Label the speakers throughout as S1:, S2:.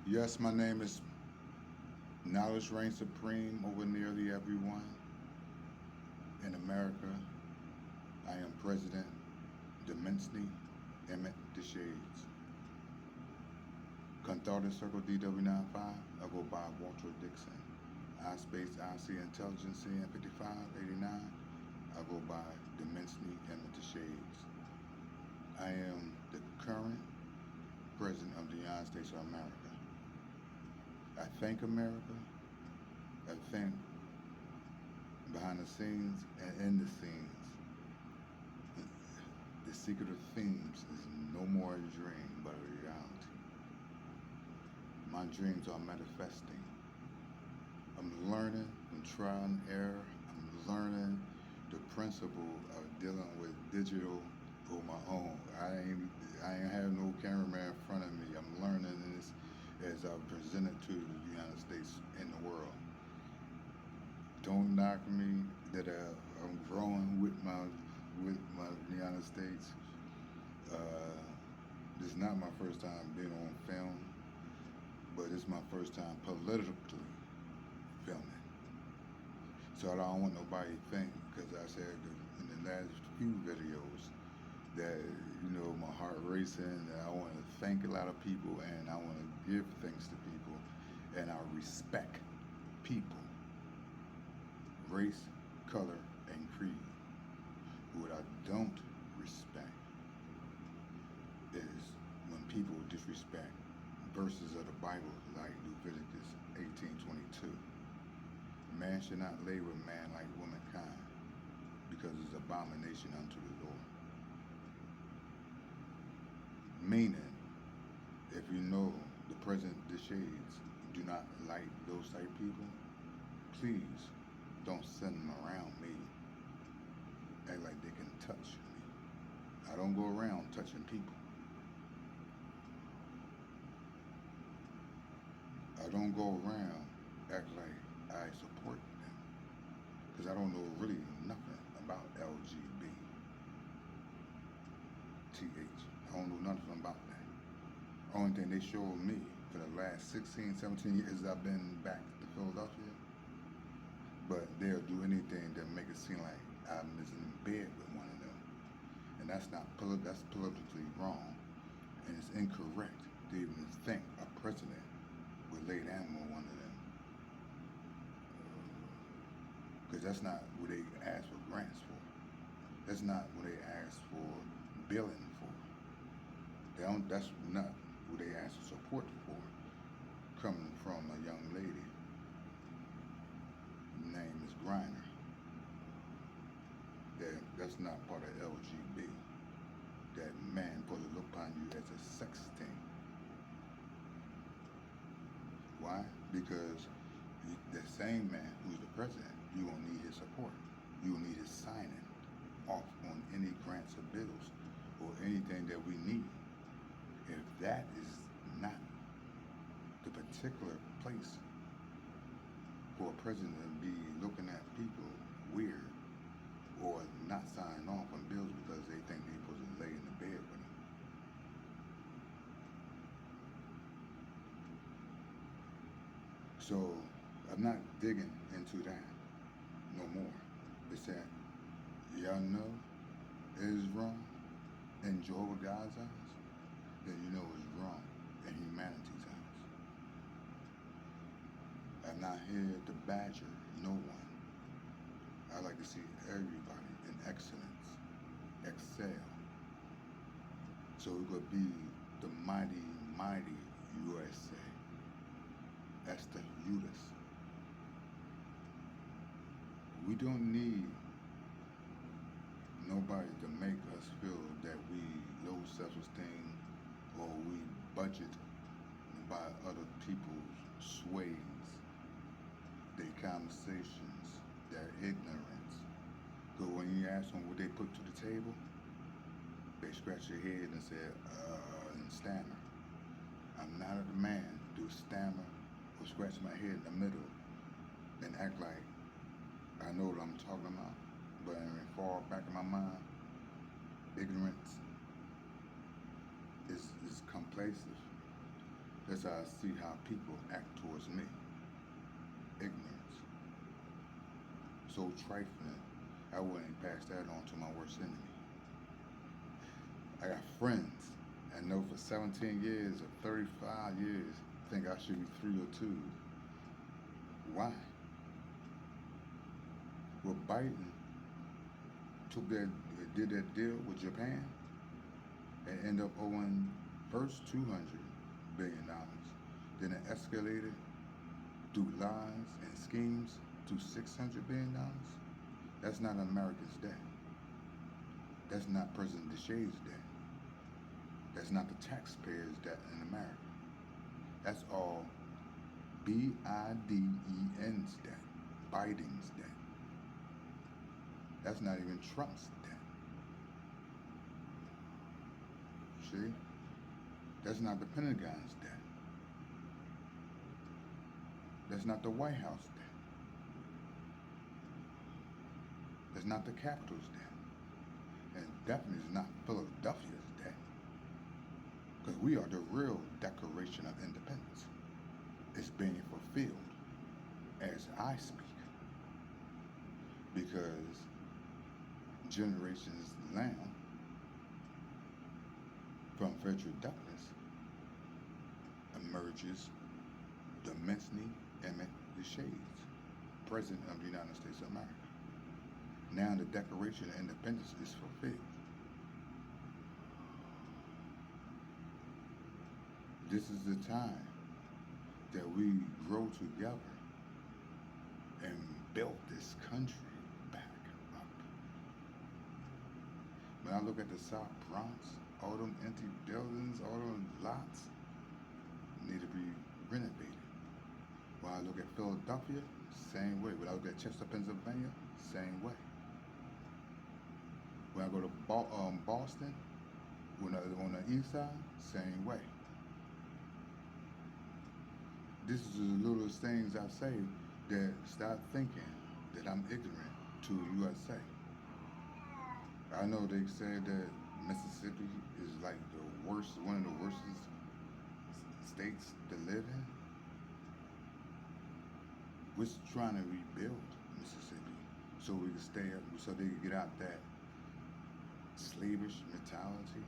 S1: Yes, my name is Knowledge reigns supreme over nearly everyone in America. I am President Daminse Emmitt DeShades. Conthorted Circle DW95, I go by Walter Dixon. I Space IC Intelligence CN 5589, I go by Daminse Emmitt DeShades. I am the current President of the United States of America. I thank America. I thank behind the scenes and in the scenes. The secret of themes is no more a dream but a reality. My dreams are manifesting. I'm learning from trial and error. I'm learning the principle of dealing with digital on my own. I ain't have no cameraman in front of me. I'm learning this as I present it to the United States and the world. Don't knock me that I'm growing with my United States. Uh, this is not my first time being on film, but it's my first time politically filming. So I don't want nobody to think, because I said in the last few videos that my heart racing, and I want to thank a lot of people, and I want to give things to people, and I respect people, race, color, and creed. What I don't respect is when people disrespect verses of the Bible like Leviticus 18:22. Man should not lay with man like womankind, because it's abomination unto the Lord. Meaning, if you know the President DeShades do not like those type people, please don't send them around me. Act like they can touch me. I don't go around touching people. I don't go around act like I support them, because I don't know really nothing about LGBT. I don't know nothing about that. Only thing they showed me for the last 16, 17 years I've been back to Philadelphia, but they'll do anything to make it seem like I'm in bed with one of them. And that's politically wrong, and it's incorrect to even think a president would lay down with one of them, because that's not what they ask for grants for. That's not what they ask for billing for. They don't. That's not what they ask for support for. Coming from a young lady name is Griner. That's not part of LGB. That man supposed to look upon you as a sex thing. Why? Because the same man who's the president, you gonna need his support. You will need his signing off on any grants or bills or anything that we need. If that is not the particular place for a president to be looking at people weird or not signing off on bills because they think they're supposed to lay in the bed with them. So I'm not digging into that no more. It's that y'all know it is wrong in Jehovah God's eyes, then you know it's wrong in humanity's eyes. I'm not here to badger no one. I like to see everybody in excellence, excel. So it could be the mighty, mighty USA. That's the Utis. We don't need nobody to make us feel that we low self-esteem or we budget by other people's sways, their conversations, their ignorance. Because when you ask them what they put to the table, they scratch their head and say, and stammer. I'm not a man to stammer or scratch my head in the middle and act like I know what I'm talking about. But in the far back of my mind, ignorance is complacent. That's how I see how people act towards me. Ignorance. So trifling, I wouldn't pass that on to my worst enemy. I got friends I know for 17 years or 35 years think I should be 302. Why? Well, Biden did that deal with Japan and ended up owing first $200 billion. Then it escalated through lies and schemes to $600 billion. That's not America's debt. That's not President DeShades' debt. That's not the taxpayers' debt in America. That's all Biden's debt. Biden's debt. That's not even Trump's debt. See? That's not the Pentagon's debt. That's not the White House debt. That's not the Capitol's debt. And definitely is not Philadelphia's debt. Because we are the real Declaration of Independence. It's being fulfilled as I speak. Because generations now from Frederick Douglass emerges Daminse, Emmitt, DeShades, President of the United States of America. Now the Declaration of Independence is fulfilled. This is the time that we grow together and build this country back up. When I look at the South Bronx, all them empty buildings, all them lots need to be renovated. When I look at Philadelphia, same way. When I look at Chester, Pennsylvania, same way. When I go to Boston, on the east side, same way. This is the littlest things I say that start thinking that I'm ignorant to USA. I know they said that Mississippi is like the worst, one of the worst states to live in. We're trying to rebuild Mississippi so we can stay up, so they can get out that slavish mentality.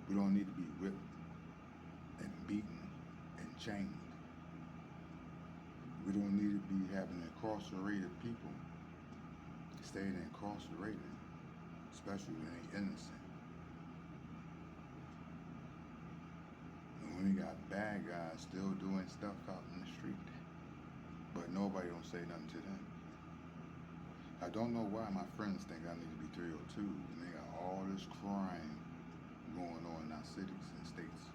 S1: We don't need to be whipped and beaten and chained. We don't need to be having incarcerated people staying incarcerated, especially when they're innocent. And when we got bad guys still doing stuff out in the street, but nobody don't say nothing to them. I don't know why my friends think I need to be 302 when they got all this crime going on in our cities and states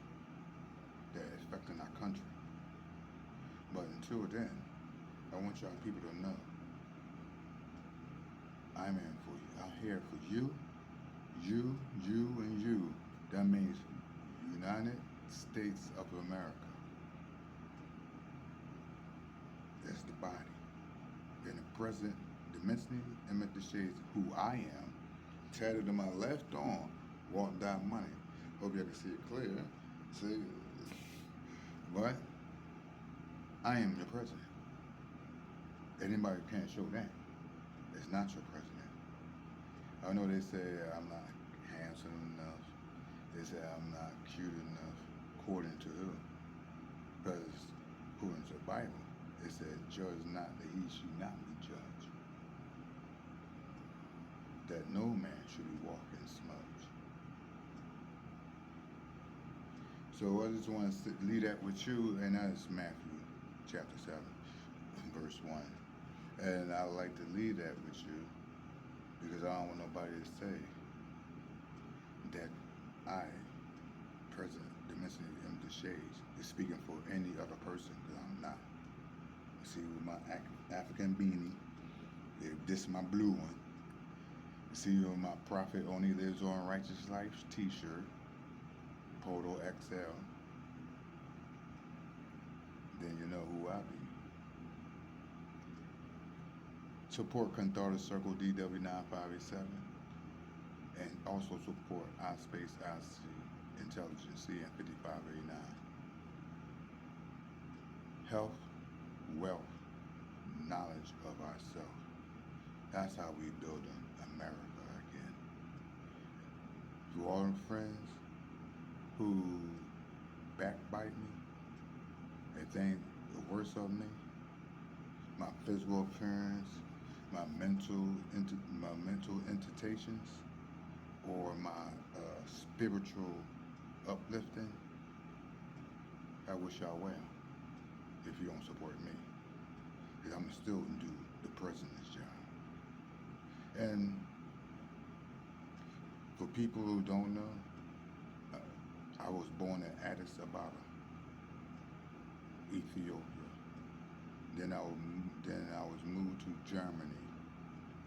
S1: that is affecting our country. But until then, I want y'all people to know I'm in for you. I'm here for you, and you. That means United States of America. That's the body. And the President, Daminse, Emmitt, DeShades, who I am, tatted on my left arm, walked that money. Hope y'all can see it clear. See? But I am your president. Anybody can't show that. It's not your president. I know they say I'm not handsome enough. They say I'm not cute enough, according to who? Because according to the Bible, it said, judge not that he should not be judged. That no man should be walking smudge. So I just want to leave that with you, and that's Matthew chapter 7, verse 1. And I would like to leave that with you because I don't want nobody to say that I, President Daminse M. DeShades, is speaking for any other person, because I'm not. You see, with my African beanie, this is my blue one. You see, with my Prophet Only Lives on Righteous Life t-shirt, Polo XL, then you know who I be. Support Conthorta Circle DW9587, and also support iSpace IC Intelligence, CN 5589. Health, wealth, knowledge of ourselves. That's how we build America again. To all them friends who backbite me, they think the worst of me, my physical appearance, my mental entertations, or my spiritual uplifting, I wish y'all well if you don't support me. Because I'm still gonna do the president's job. And for people who don't know, I was born in Addis Ababa, Ethiopia. Then I was moved to Germany,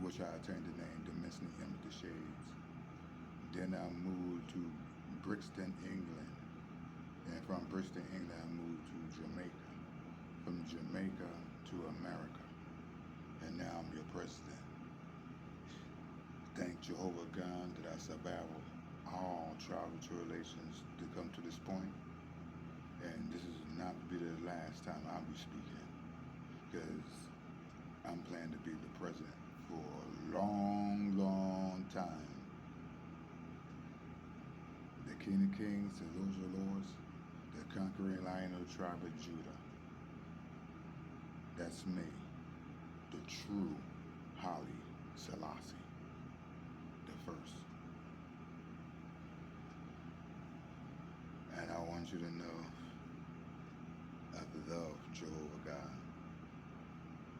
S1: which I attained the name Daminse, Emmitt, DeShades. Then I moved to Brixton, England. And from Brixton, England, I moved to Jamaica. From Jamaica to America. And now I'm your president. Thank Jehovah God that I survived all trials and tribulations to come to this point. And this is not to be the last time I'll be speaking, because I'm planning to be the president for a long, long time. The King of Kings, the Lords of Lords, the conquering Lion of the tribe of Judah. That's me, the true Haile Selassie, the first. And I want you to know I love Jehovah God,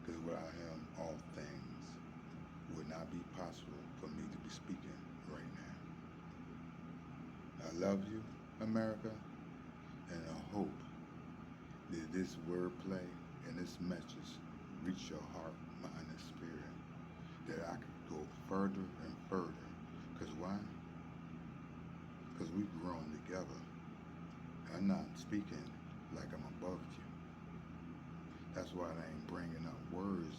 S1: because without him, all things would not be possible for me to be speaking right now. I love you, America, and I hope that this wordplay and this message reach your heart, mind, and spirit, that I could go further and further. Because why? Because we've grown together. I'm not speaking like I'm above you. That's why I ain't bringing up words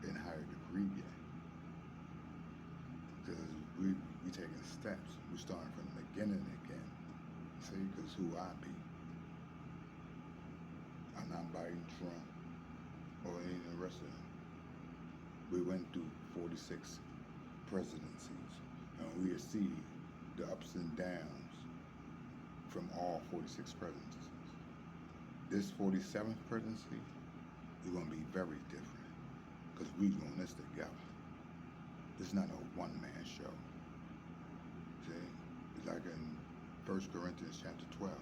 S1: in higher degree yet. Because we taking steps. We're starting from the beginning again. See, because who I be. I'm not biting Trump or any of the rest of them. We went through 46 presidencies, and we have seen the ups and downs from all 46 presidencies. This 47th presidency is going to be very different, because we're doing this together. It's not a one-man show. See? It's like in 1 Corinthians chapter 12.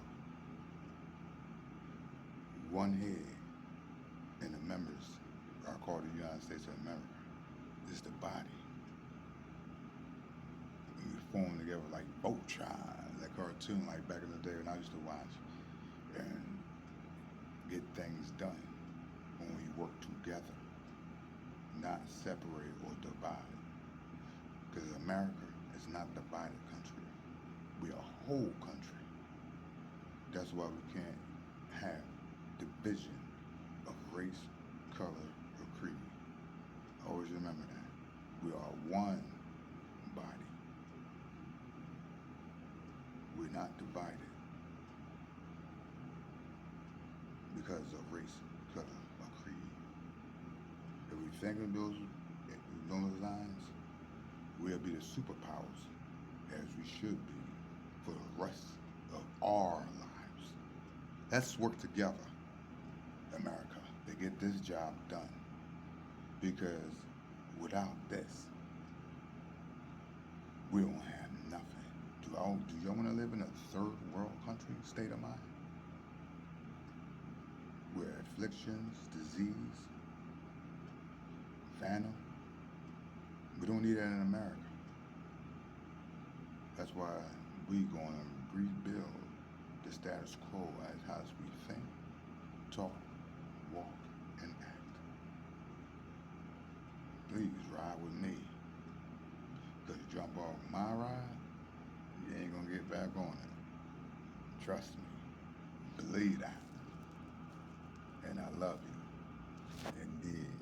S1: One head, and the members are called the United States of America. It's the body. And we form together like Voltron, that cartoon like back in the day when I used to watch, and get things done when we work together, not separated or divided. Because America is not a divided country. We are a whole country. That's why we can't have division of race, color, or creed. Always remember that. We are one body. We're not divided because of race, color, or creed. If we think of those lines, we'll be the superpowers as we should be for the rest of our lives. Let's work together, America, to get this job done. Because without this, we don't have nothing. Do y'all want to live in a third world country state of mind? Where afflictions, disease, famine, we don't need that in America. That's why we going to rebuild the status quo as we think, talk, walk, and act. Please ride with me. Because you jump off my ride, you ain't going to get back on it. Trust me. Believe that. And I love you. Indeed.